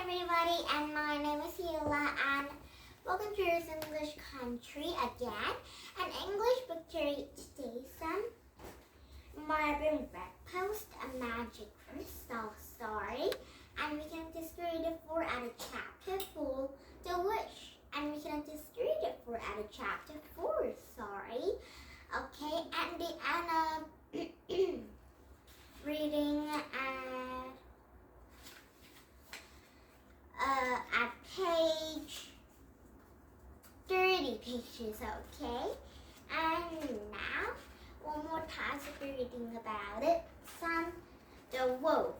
everybody, and my name is Hila, and welcome to your English country again. An English book to read today's Marvin Redpost A Magic crystal story, and we can just read it for at a chapter 4, The Wish, and we can just read it for at a chapter 4, sorry. Okay, and the Anna reading at page 30 pages, okay? And now, one more time, so we're reading about it. The Wolf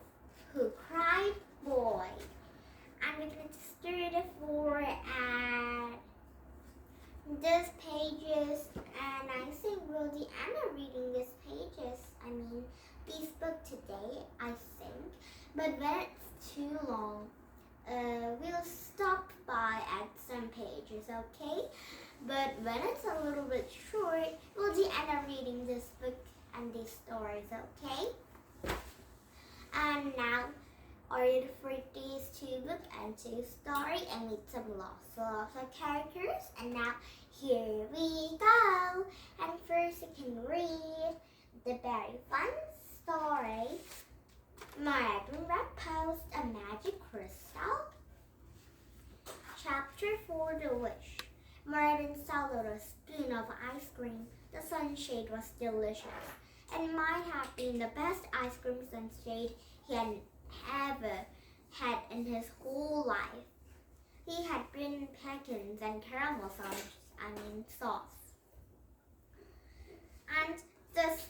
Who Cried Boy. And we're going to start it for at these pages, and I think we'll be reading these pages, this book today, I think. But when it's too long, we'll stop by at some pages, okay? But when it's a little bit short, we'll end up reading this book and these stories, okay? And now, are you ready for these two book and two story and meet some lots of characters? And now, here we go. And first you can read the very fun story, Marvin Redpost A Magic Crystal. Chapter 4, The Wish. Marvin swallowed a spoon of ice cream. The sunshade was delicious, and might have been the best ice cream sunshade he had ever had in his whole life. He had green pecans and caramel sauce. And this,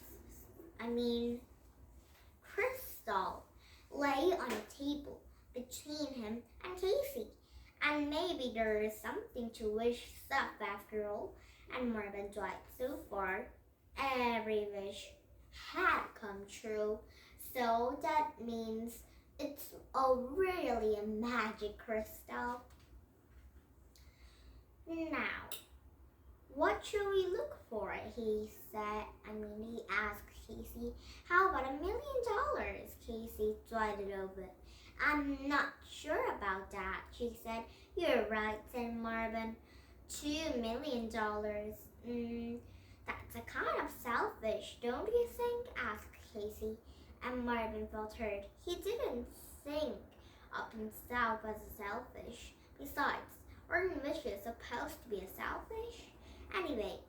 crystal lay on a table between him and Casey. And maybe there is something to wish stuff after all. And Marvin thought so far, every wish had come true. So that means it's really a magic crystal. Now, what should we look for? He asked Casey. How about $1 million? Casey thought it over. I'm not sure about that, she said. You're right, said Marvin. $2 million. That's a kind of selfish, don't you think? Asked Casey. And Marvin felt hurt. He didn't think of himself as selfish. Besides, aren't wishes supposed to be selfish? Anyway,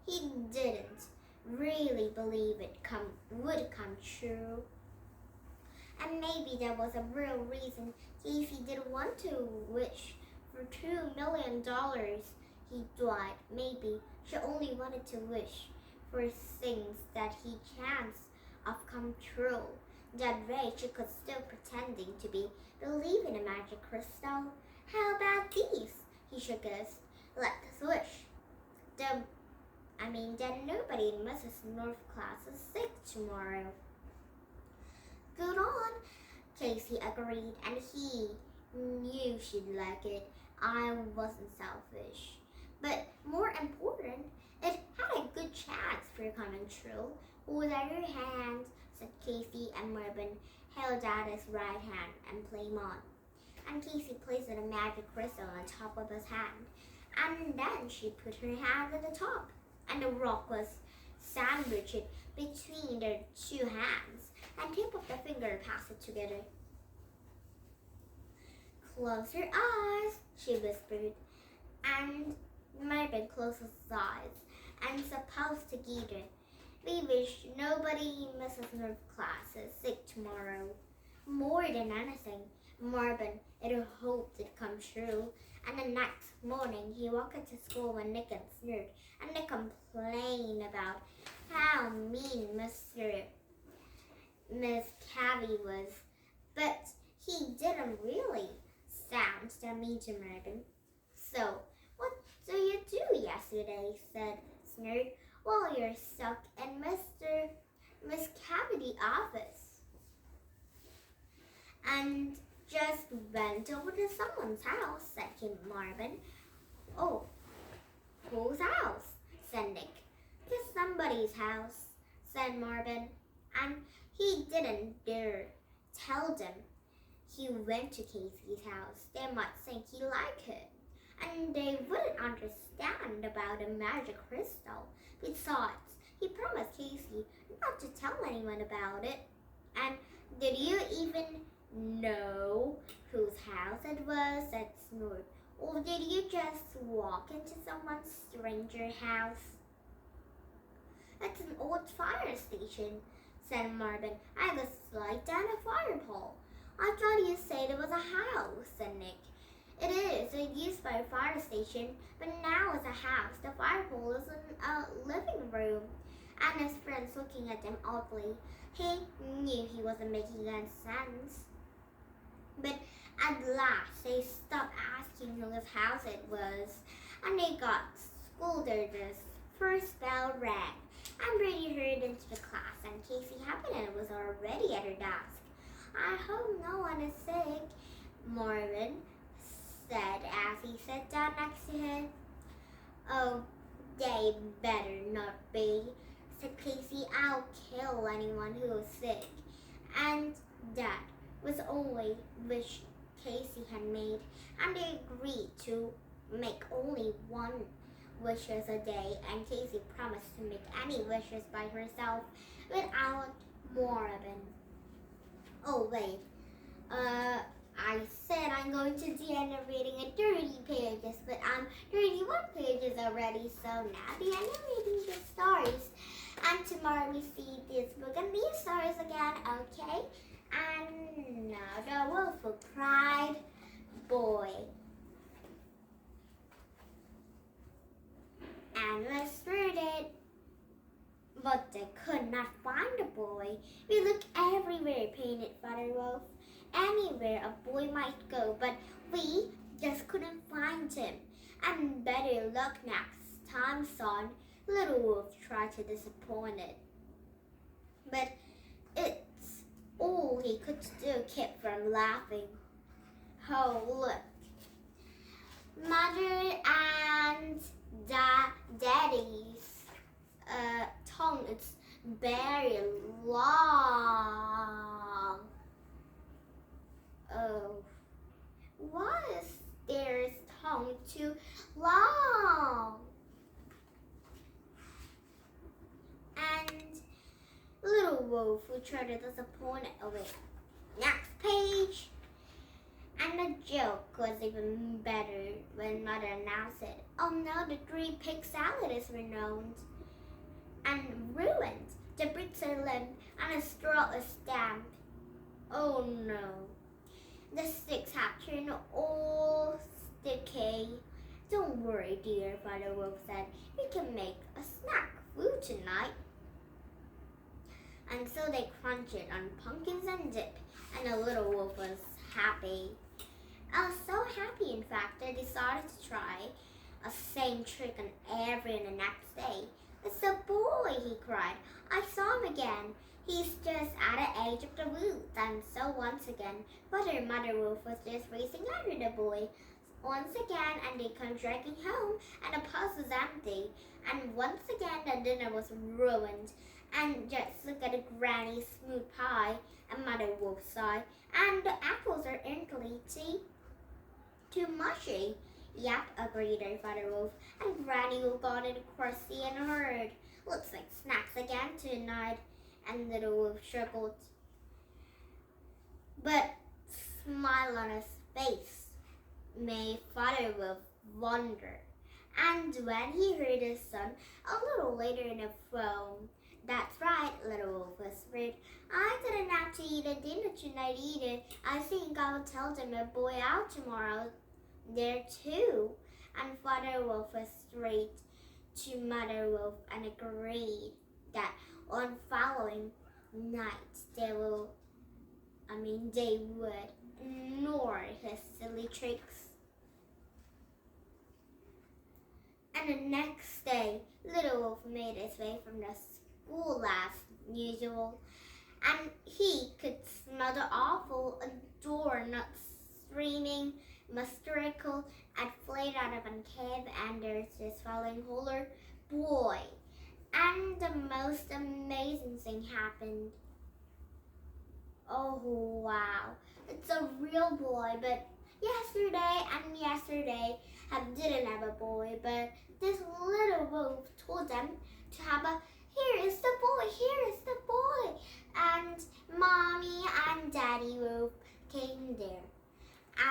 he didn't really believe it would come true. And maybe there was a real reason Casey didn't want to wish for $2 million. He thought maybe she only wanted to wish for things that he chanced of come true. That way she could still pretending to believe in a magic crystal. How about these? He shook his. Let us wish. Then nobody in Mrs. North class is sick tomorrow. Good on, Casey agreed, and he knew she'd like it. I wasn't selfish. But more important, it had a good chance for coming true. Hold out your hand, said Casey, and Marvin held out his right hand and played on. And Casey placed a magic crystal on top of his hand. And then she put her hand at the top, and the rock was sandwiched between their two hands, and tip of the finger passed it together. Close your eyes, she whispered, and Marvin closed his eyes and supposed together. We wish nobody in Mrs. North class is sick tomorrow. More than anything, Marvin had hoped it come true. And the next morning, he walked into school with Nick and Snurd, and Nick complained about how mean Miss Cabby was. But he didn't really sound that mean to Marvin. So, what did you do yesterday? Said Snurd. Well, you're stuck in Miss Cabby's office. And just went over to someone's house, said Marvin. Oh, whose house? Said Nick. Just somebody's house, said Marvin. And he didn't dare tell them. he went to Casey's house, they might think he liked it, and they wouldn't understand about the magic crystal. Besides, he promised Casey not to tell anyone about it. And did you even know whose house it was? Said Snoop. Or did you just walk into someone's stranger house? It's an old fire station, said Marvin. I was slide down a fire pole. I thought you said it was a house, said Nick. It is. It's used by a fire station, but now it's a house. The fire pole is in a living room. And his friends looking at him oddly. He knew he wasn't making any sense. But at last, they stopped asking whose house it was, and they got scolded as first bell rang. And Brady hurried into the class, and Casey Happinen was already at her desk. I hope no one is sick, Marvin said as he sat down next to him. Oh, they better not be, said Casey. I'll kill anyone who is sick. And that was only wish Casey had made, and they agreed to make only one wishes a day, and Casey promised to make any wishes by herself without Marvin. Oh wait, I said I'm going to the end of reading at 30 pages, but I'm 31 pages already, so now the end of reading the stories. And tomorrow we see this book and these stories again, okay? And now the wolf who cried boy. And let's read it. But they could not find the boy. We looked everywhere, painted Father Wolf. Anywhere a boy might go, but we just couldn't find him. And better luck next time, son. Little Wolf tried to disappoint it. But it's all he could do keep from laughing. Oh, look. Mother and Daddy's tongue is very long. Oh, why is their tongue too long? And Little Wolf who tried to disappoint it away. Next page. And the joke was even better when Mother announced it. Oh no, the 3-pig salad is renowned and ruined. The bricks are limp and the straw is damp. Oh no. The sticks have turned all sticky. Don't worry, dear, Father Wolf said. We can make a snack food tonight. And so they crunched it on pumpkins and dip, and the Little Wolf was happy. I was so happy, in fact, they decided to try a same trick on everyone the next day. It's a boy, he cried. I saw him again. He's just at the edge of the woods. And so once again, Mother Wolf was just racing after the boy. Once again, and they come dragging home, and the house was empty. And once again, the dinner was ruined. And just look at the granny smooth pie, and Mother Wolf sighed. And the apples are empty. Too mushy. Yep, agreed their Father Wolf, and Granny Wolf got it crusty and hurt. Looks like snacks again tonight, and Little Wolf struggled. But smile on his face made Father Wolf wonder. And when he heard his son a little later in the phone, that's right, Little Wolf whispered. I didn't have to eat a dinner tonight either. I think I'll tell them a boy out tomorrow there too. And Father Wolf was straight to Mother Wolf and agreed that on following night they would ignore his silly tricks. And the next day, Little Wolf made his way from the school as usual, and he could smell the awful doornuts streaming mystical and flayed out of a cave, and there's this falling holder boy. And the most amazing thing happened. Oh wow, it's a real boy, but yesterday didn't have a boy, but this little wolf told them to have a, here is the boy, and mommy and daddy wolf came there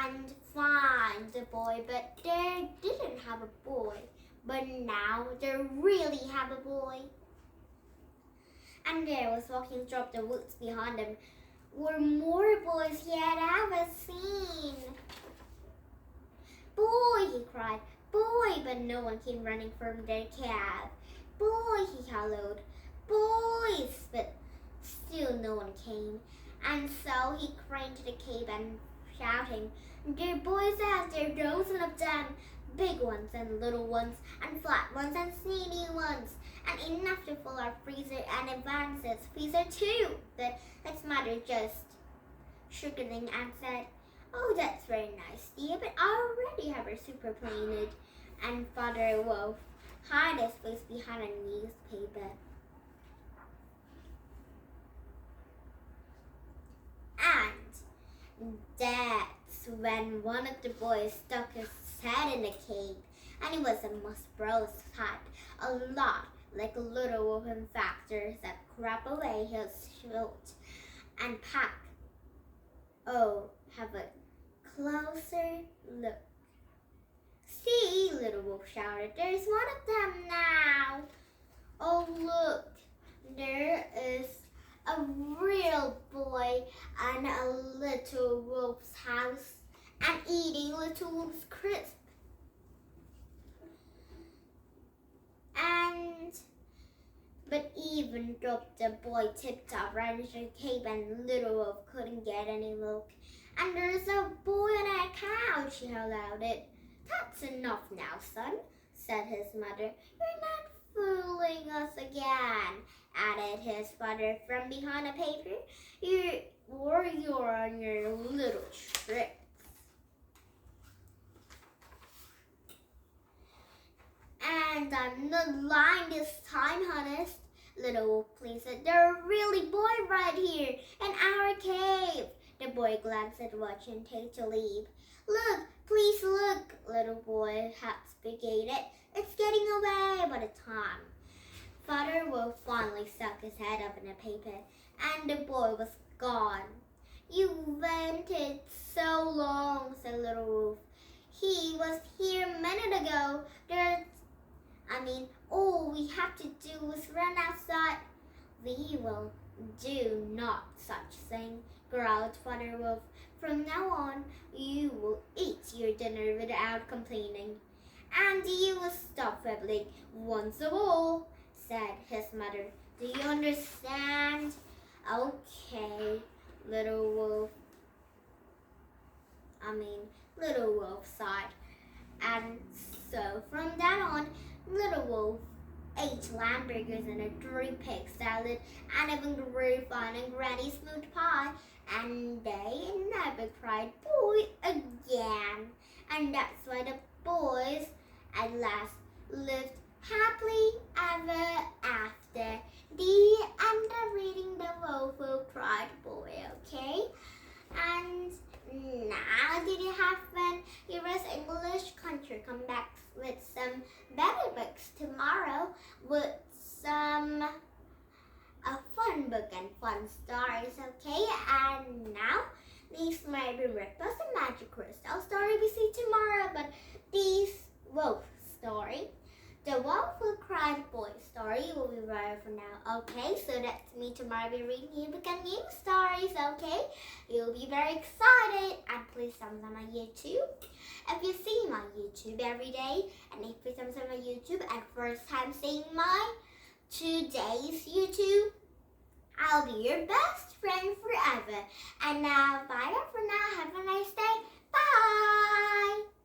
and find the boy, but they didn't have a boy, but now they really have a boy. And there was walking through the woods behind them were more boys he had ever seen. Boy, he cried, boy, but no one came running from their cab. Boy, he hallooed, boys, but still no one came. And so he craned to the cave and shouting, there are boys out there, dozens of them, big ones and little ones, and flat ones and sneaky ones, and enough to fill our freezer and advances freezer too. But his mother just shook her thing and said, oh, that's very nice, dear, but I already have a super planet. And Father Wolf hid his face behind a newspaper. And that's when one of the boys stuck his head in the cave, and it was a musbro's type, a lot like a little wolf in factors that crap away his throat and pack. Oh, have a closer look. See, little wolf shouted, there's one of them now. Oh, look, there is a real boy and a little wolf's house and eating little wolf's crisp. But even though the boy tipped up right into the cave and little wolf couldn't get any milk. And there's a boy on a couch, he allowed it. That's enough now, son, said his mother. You're not fooling us again, added his father from behind a paper. You're on your little tricks. And I'm not lying this time, honest, little wolf pleaded. There's a really boy right here in our cave. The boy glanced at the watch and take to leave. Look, please look, little boy had speculated. It's getting away by the time. Father Wolf finally stuck his head up in the paper, and the boy was gone. You waited so long, said little wolf. He was here a minute ago. All we have to do is run outside. We will do not such thing, growled Father Wolf. From now on, you will eat your dinner without complaining. And you will stop quibbling once a all, said his mother. Do you understand? Okay, little wolf sighed. And so from then on, little wolf ate lamb burgers and a dairy pig salad and even grew fun and granny smooth pie, and they never cried boy again. And that's why the boys at last lived happily ever after. The end of reading The Wolf Who Cried Boy, okay? And now did you have fun? Here is English Country. Come back with some better books tomorrow with some a fun book and fun stories, okay? And now this Marvin Redpost A Magic Crystal story we see tomorrow, but this wolf story, the Wolf Who Cried Boy story will be right for now, okay? So that's me tomorrow be reading you book and new stories, okay? You'll be very excited, and please thumbs on my YouTube. If you see my YouTube every day, and if you thumbs on my YouTube and first time seeing my today's YouTube, I'll be your best friend forever. And now, bye for now. Have a nice day. Bye!